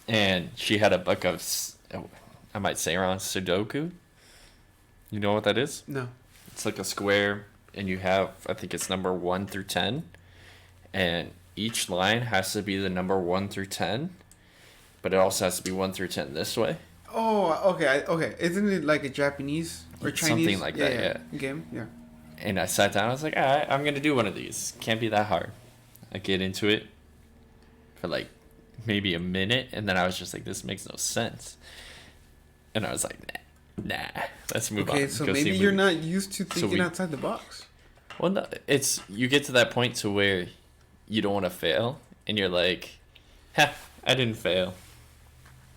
and she had a book of, I might say wrong, Sudoku. You know what that is? No. It's like a square, and you have, I think it's number 1 through 10, and each line has to be the number 1 through 10, but it also has to be 1 through 10 this way. Oh, okay, okay. Isn't it like a Japanese or Chinese? Something like that, yeah. Game, yeah. And I sat down, I was like, all right, I'm going to do one of these. Can't be that hard. I get into it for like maybe a minute, and then I was just like, this makes no sense. And I was like, nah, let's move on. Okay, so maybe you're not used to thinking outside the box. Well, no, you get to that point to where you don't want to fail, and you're like, ha, I didn't fail.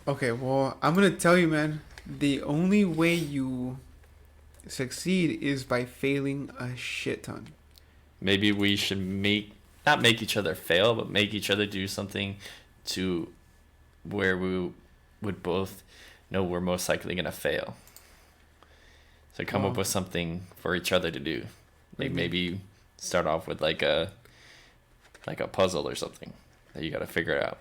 Okay, well, I'm going to tell you, man, the only way you succeed is by failing a shit ton. Maybe we should not make each other fail, but make each other do something to where we would both know we're most likely going to fail. So come up with something for each other to do. Like maybe start off with like a puzzle or something that you got to figure out.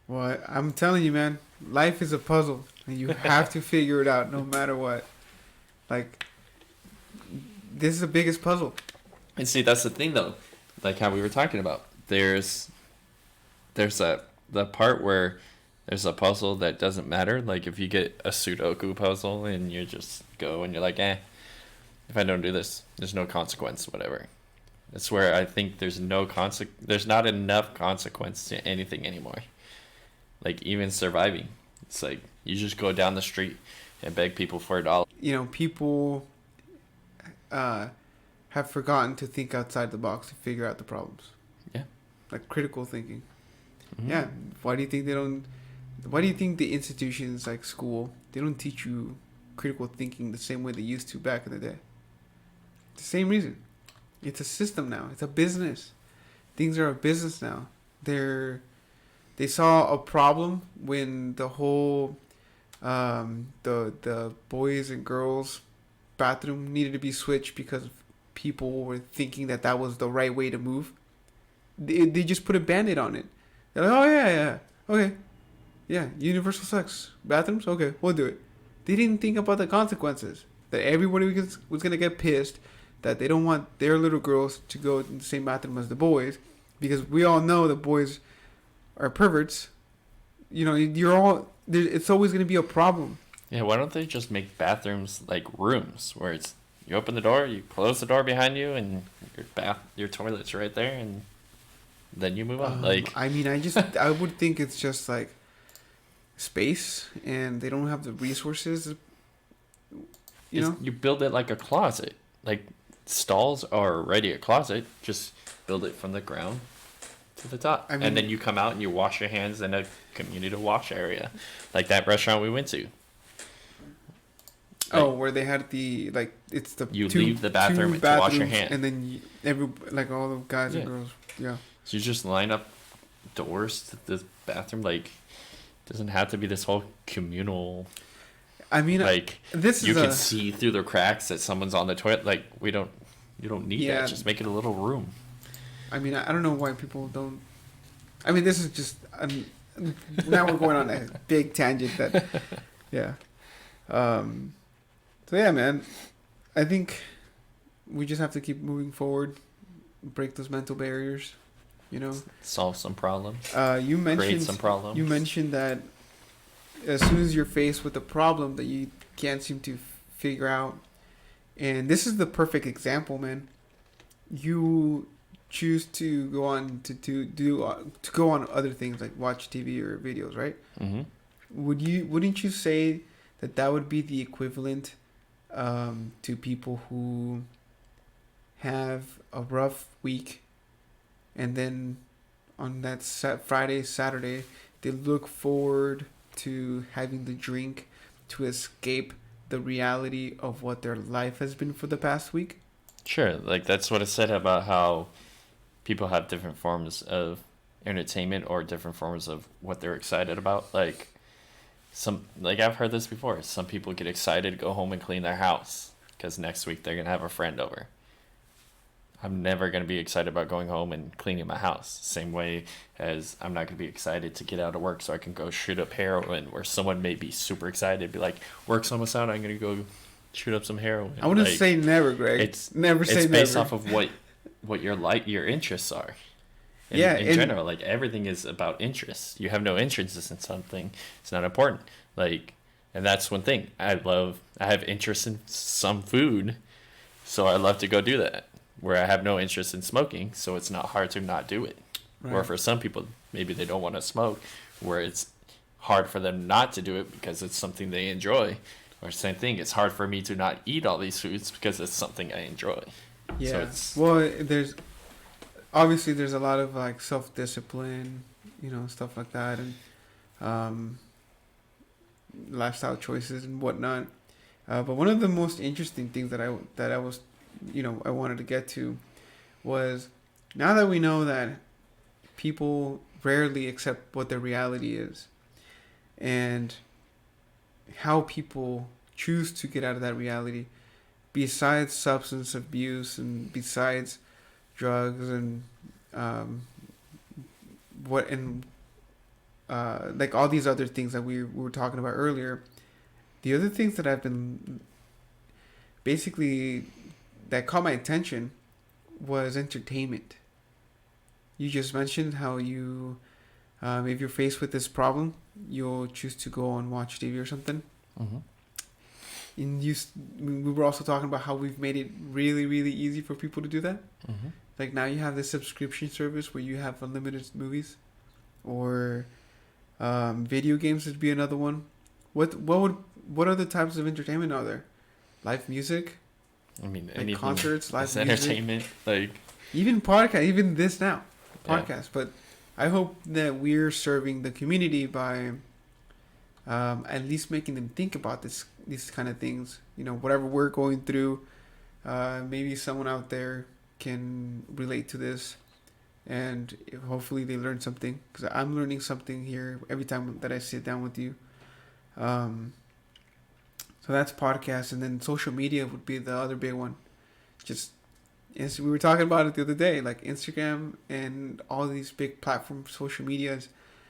Well, I'm telling you, man, life is a puzzle, and you have to figure it out no matter what. Like, this is the biggest puzzle. And see, that's the thing, though. Like how we were talking about. There's the part where there's a puzzle that doesn't matter. Like if you get a Sudoku puzzle and you just go and you're like, if I don't do this, there's no consequence, whatever. That's where I think there's not enough consequence to anything anymore. Like even surviving, it's like you just go down the street and beg people for $1. People have forgotten to think outside the box to figure out the problems. Yeah. Like critical thinking. Mm-hmm. Yeah. Why do you think the institutions like school, they don't teach you critical thinking the same way they used to back in the day? It's the same reason. It's a system now. It's a business. Things are a business now. They saw a problem when the whole the boys and girls bathroom needed to be switched because people were thinking that was the right way to move. They just put a Band-Aid on it. They're like, oh yeah, okay, yeah, universal sex bathrooms, okay, we'll do it. They didn't think about the consequences, that everybody was gonna get pissed, that they don't want their little girls to go in the same bathroom as the boys, because we all know the boys are perverts. It's always going to be a problem. Yeah, why don't they just make bathrooms like rooms where it's you open the door, you close the door behind you, and your toilet's right there, and then you move on. I would think it's just like space, and they don't have the resources. You build it like a closet. Like stalls are already a closet. Just build it from the ground to the top, and then you come out and you wash your hands in a community wash area, like that restaurant we went to. Where they had it's the leave the bathroom to wash your hands, and then all the guys and girls, yeah. So you just line up doors to the bathroom. Like, it doesn't have to be this whole communal. You can see through the cracks that someone's on the toilet. Like you don't need that. Just make it a little room. I don't know why people don't. This is just now we're going on a big tangent. Yeah. So yeah, man, I think we just have to keep moving forward, break those mental barriers, Solve some problems. You mentioned create some problems. You mentioned that as soon as you're faced with a problem that you can't seem to figure out, and this is the perfect example, man. You choose to go on to go on other things like watch TV or videos, right? Mm-hmm. Wouldn't you say that that would be the equivalent to people who have a rough week, and then on that Friday, Saturday, they look forward to having the drink to escape the reality of what their life has been for the past week? Sure, like that's what I said about how people have different forms of entertainment or different forms of what they're excited about. Like I've heard this before. Some people get excited to go home and clean their house because next week they're gonna have a friend over. I'm never gonna be excited about going home and cleaning my house. Same way as I'm not gonna be excited to get out of work so I can go shoot up heroin. Where someone may be super excited, be like, "Work's almost out. I'm gonna go shoot up some heroin." I wouldn't Like, say never, Greg. it's Never say it's based never. off of what your interests are. In And general, like everything is about interests. You have no interests in something, it's not important. Like, and that's one thing I have interest in some food, so I love to go do that. Where I have no interest in smoking, so it's not hard to not do it. Or right. for some people, maybe they don't want to smoke, where it's hard for them not to do it because it's something they enjoy. Or same thing, it's hard for me to not eat all these foods because it's something I enjoy. Yeah. So it's Well, there's a lot of like self-discipline, stuff like that, and um, lifestyle choices and whatnot. But one of the most interesting things that I was, I wanted to get to was, now that we know that people rarely accept what their reality is, and how people choose to get out of that reality, besides substance abuse and besides drugs and um, like all these other things that we were talking about earlier. The other things that I've been basically that caught my attention was entertainment. You just mentioned how you, if you're faced with this problem, you'll choose to go and watch TV or something. mm-hmm. And we were also talking about how we've made it really, really easy for people to do that. Mm-hmm. Like now you have this subscription service where you have unlimited movies, or video games would be another one. What other types of entertainment are there? Live music, I mean, like anything concerts, live that's music, entertainment. Like, even podcast, even this now, yeah. podcast. But I hope that we're serving the community by at least making them think about these kind of things. Whatever we're going through, maybe someone out there can relate to this, and hopefully they learn something, because I'm learning something here every time that I sit down with you. So that's podcast, and then social media would be the other big one. Just we were talking about it the other day, like Instagram and all these big platforms, social medias,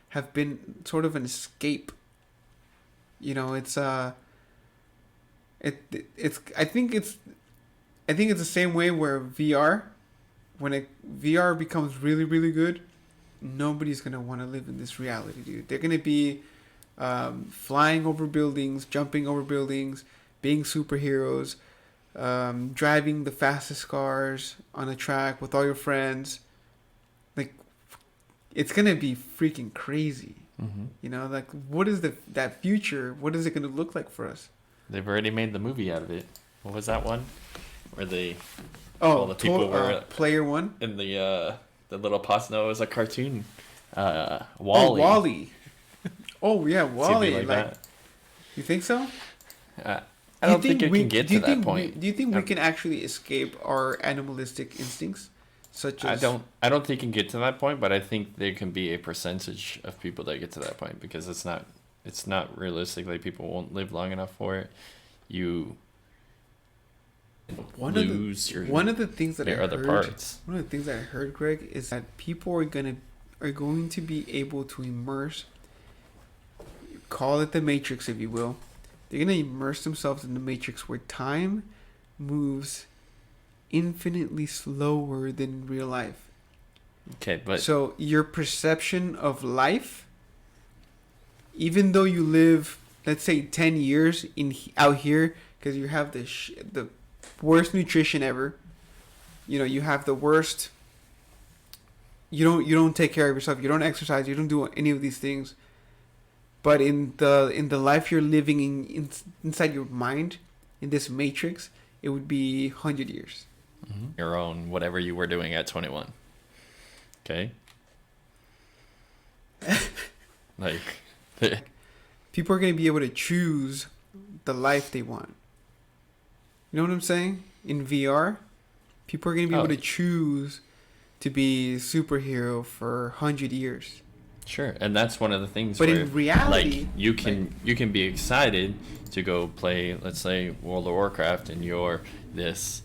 have been sort of an escape. It's it's I think it's the same way where when VR becomes really, really good, nobody's gonna want to live in this reality, dude. They're gonna be flying over buildings, jumping over buildings, being superheroes, driving the fastest cars on a track with all your friends. Like, it's gonna be freaking crazy. Mm-hmm. Like, what is that future? What is it gonna look like for us? They've already made the movie out of it. What was that one? Where all the people were Player One. in the little pots. No, it was a cartoon. Wally. Oh, Wally. Oh yeah, It's gonna be Wally. like Like, you think so? that. I don't think it can get to that point. Do you think we can actually escape our animalistic instincts, such as? I don't think it can get to that point, but I think there can be a percentage of people that get to that point because it's not realistically people won't live long enough for it. You One lose one of the things that I your other heard, parts. One of the things that I heard, Greg, is that people are going to be able to immerse, call it the Matrix, if you will. They're going to immerse themselves in the Matrix where time moves infinitely slower than real life. Okay, but So your perception of life, even though you live, let's say, 10 years out here, because you have the worst nutrition ever. You have the worst. You don't take care of yourself. You don't exercise. You don't do any of these things. But in the life you're living inside your mind, in this matrix, it would be 100 years. Your own whatever you were doing at 21. Okay. Like, people are going to be able to choose the life they want. You know what I'm saying? In VR, people are going to be able to choose to be superhero for 100 years. Sure, and that's one of the things. But where, in reality, like, you can be excited to go play, let's say, World of Warcraft, and you're this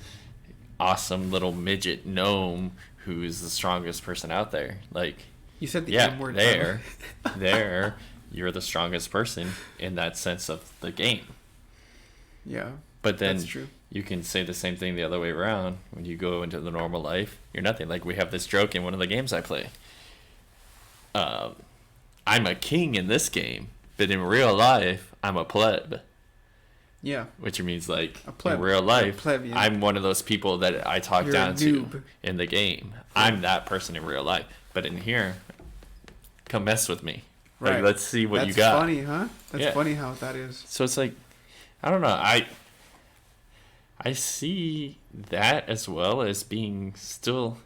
awesome little midget gnome who's the strongest person out there. Like, you said the M word. there, you're the strongest person in that sense of the game. Yeah. But then that's true. You can say the same thing the other way around. When you go into the normal life, you're nothing. Like, we have this joke in one of the games I play. I'm a king in this game, but in real life, I'm a pleb. Yeah. Which means, like, a pleb. in real life, pleb, I'm one of those people that I talk down to in the game. Yeah. I'm that person in real life. But in here, come mess with me. Right. Like, let's see what you got. That's funny, huh? That's funny how that is. So it's like, I don't know. I see that as well as being still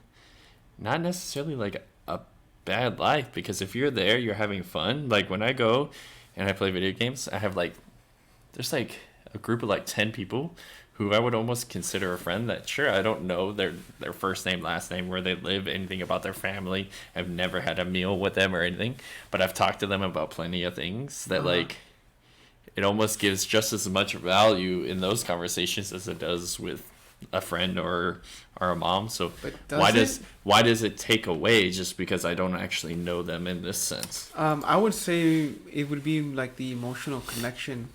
not necessarily like a bad life, because if you're there, you're having fun. Like, when I go and I play video games, I have there's a group of 10 people who I would almost consider a friend. That, sure, I don't know their first name, last name, where they live, anything about their family. I've never had a meal with them or anything, but I've talked to them about plenty of things that it almost gives just as much value in those conversations as it does with a friend or a mom. So why does it take away just because I don't actually know them in this sense? I would say it would be like the emotional connection.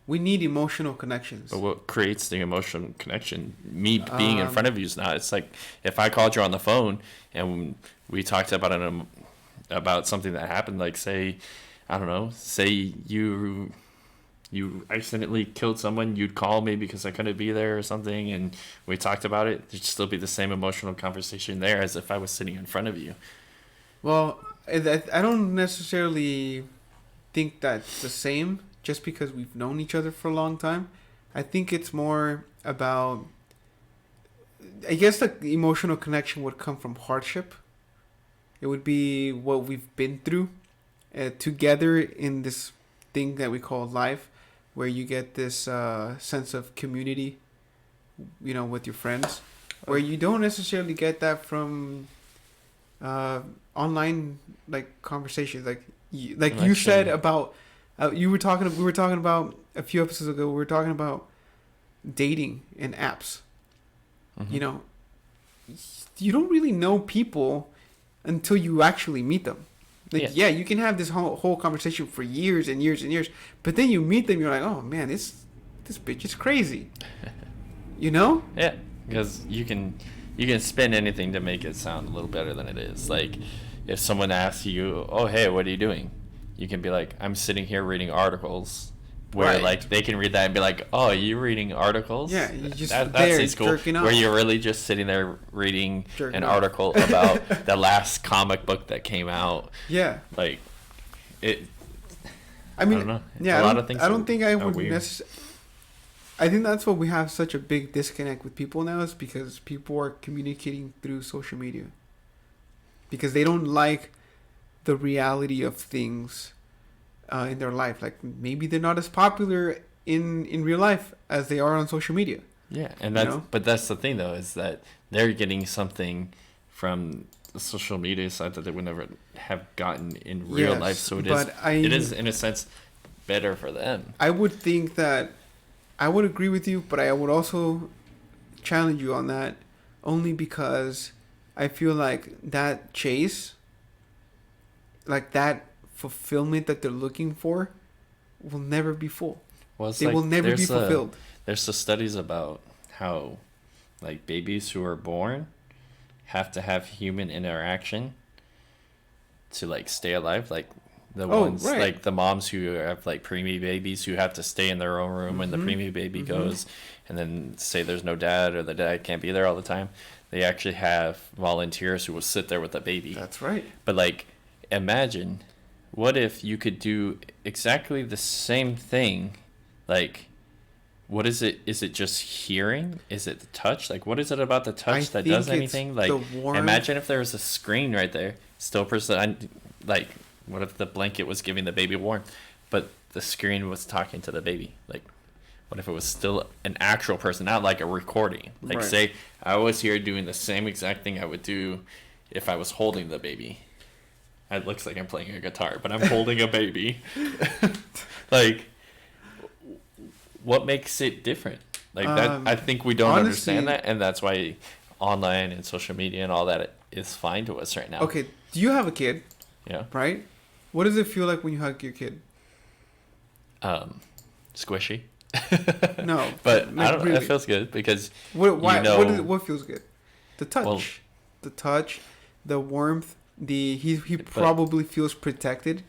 We need emotional connections. But what creates the emotional connection? Me being in front of you is not. It's like if I called you on the phone and we talked about something that happened, like, say, I don't know, say you accidentally killed someone, you'd call me because I couldn't be there or something, and we talked about it. There'd still be the same emotional conversation there as if I was sitting in front of you. Well, I don't necessarily think that's the same just because we've known each other for a long time. I think it's more about, I guess the emotional connection would come from hardship. It would be what we've been through together in this thing that we call life, where you get this sense of community, with your friends, where you don't necessarily get that from online conversations. You said about we were talking about a few episodes ago. We were talking about dating and apps. Mm-hmm. You don't really know people until you actually meet them. You can have this whole conversation for years and years and years, but then you meet them, you're like, oh man, this bitch is crazy. Yeah, because you can spin anything to make it sound a little better than it is. Like, if someone asks you, oh hey, what are you doing? You can be like, I'm sitting here reading articles. Where they can read that and be like, oh, you're reading articles? Yeah, you just that's cool. Where you're really just sitting there reading an article about the last comic book that came out. Yeah. Like, it. I mean, I don't know. Yeah, a lot of things I don't think I would necessarily. I think that's what we have such a big disconnect with people now, is because people are communicating through social media. Because they don't like the reality of things in their life. Like, maybe they're not as popular in real life as they are on social media. Yeah, and but that's the thing though, is that they're getting something from the social media side that they would never have gotten in real life. So it is in a sense better for them. I would think that I would agree with you, but I would also challenge you on that, only because I feel like that chase, like that fulfillment that they're looking for, will never be full. Well, they will never be fulfilled. There's the studies about how, like, babies who are born have to have human interaction to, like, stay alive. Like, The Oh, ones right. like the moms who have like preemie babies who have to stay in their own room when the preemie baby goes, and then say there's no dad or the dad can't be there all the time. They actually have volunteers who will sit there with the baby. That's right. But like, imagine, what if you could do exactly the same thing? Like, what is it? Is it just hearing? Is it the touch? Like, what is it about the touch that think does it's anything? Like, the warmth. imagine if there was a screen right there, still present. Like, what if the blanket was giving the baby warmth, but the screen was talking to the baby? Like, what if it was still an actual person, not like a recording? Like, Right. say I was here doing the same exact thing I would do if I was holding the baby. It looks like I'm playing a guitar, but I'm holding a baby. Like, what makes it different? Like that, I think we don't honestly- understand that, and that's why online and social media and all that is fine to us right now. Okay, do you have a kid, Yeah. right? What does it feel like when you hug your kid? Squishy. No, But like, I don't. really. It feels good because Why? you know. What feels good? The touch, Well- the touch, the warmth. He probably feels protected.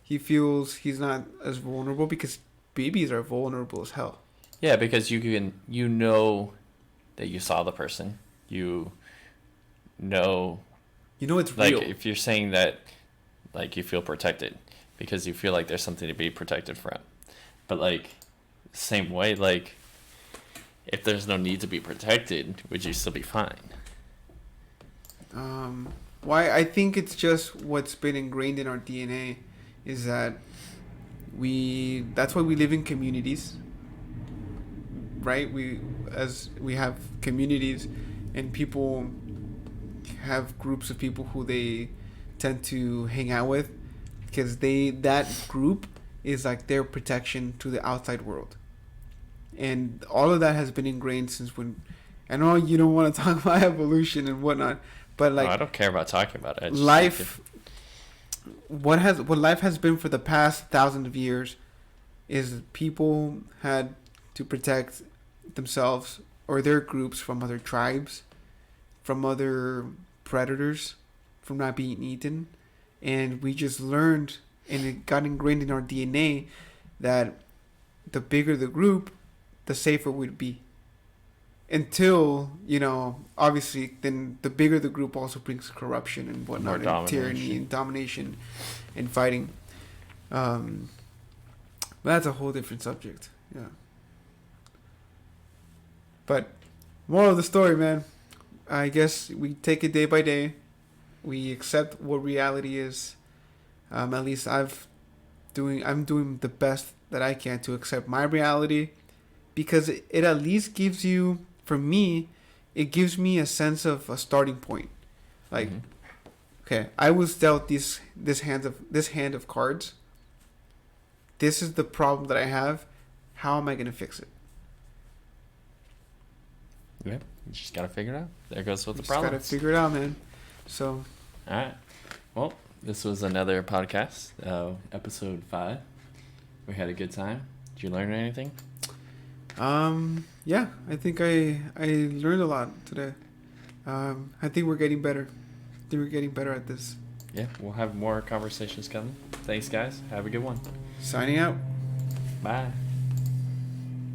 He feels he's not as vulnerable because babies are vulnerable as hell. Yeah, because you know that you saw the person. You know, You know it's like real. if you're saying that, like you feel protected because you feel like there's something to be protected from. But like, same way, like if there's no need to be protected, would you still be fine? Why? I think it's just what's been ingrained in our DNA is that that's why we live in communities, right? We have communities, and people have groups of people who they tend to hang out with because that group is like their protection to the outside world. And all of that has been ingrained since when. I know you don't want to talk about evolution and whatnot, but like No, I don't care about talking about it. I just life, what life has been for the past thousands of years, is people had to protect themselves or their groups from other tribes, from other predators, from not being eaten, and we just learned, and it got ingrained in our DNA, that the bigger the group, the safer we'd be. Until, obviously, then the bigger the group also brings corruption and whatnot, More and tyranny domination. and domination and fighting. But that's a whole different subject. Yeah. But moral of the story, man, I guess we take it day by day. We accept what reality is. At least I'm doing the best that I can to accept my reality, because it at least gives you, for me, it gives me a sense of a starting point. Like, okay, I was dealt this hand of cards. This is the problem that I have. How am I gonna fix it? Yeah, you just gotta figure it out. There goes with the Just gotta problem. figure it out, man. So All right. Well, this was another podcast, episode 5. We had a good time. Did you learn anything? yeah, I think I learned a lot today. I think we're getting better. I think we're getting better at this. Yeah, we'll have more conversations coming. Thanks, guys. Have a good one. Signing out. Bye.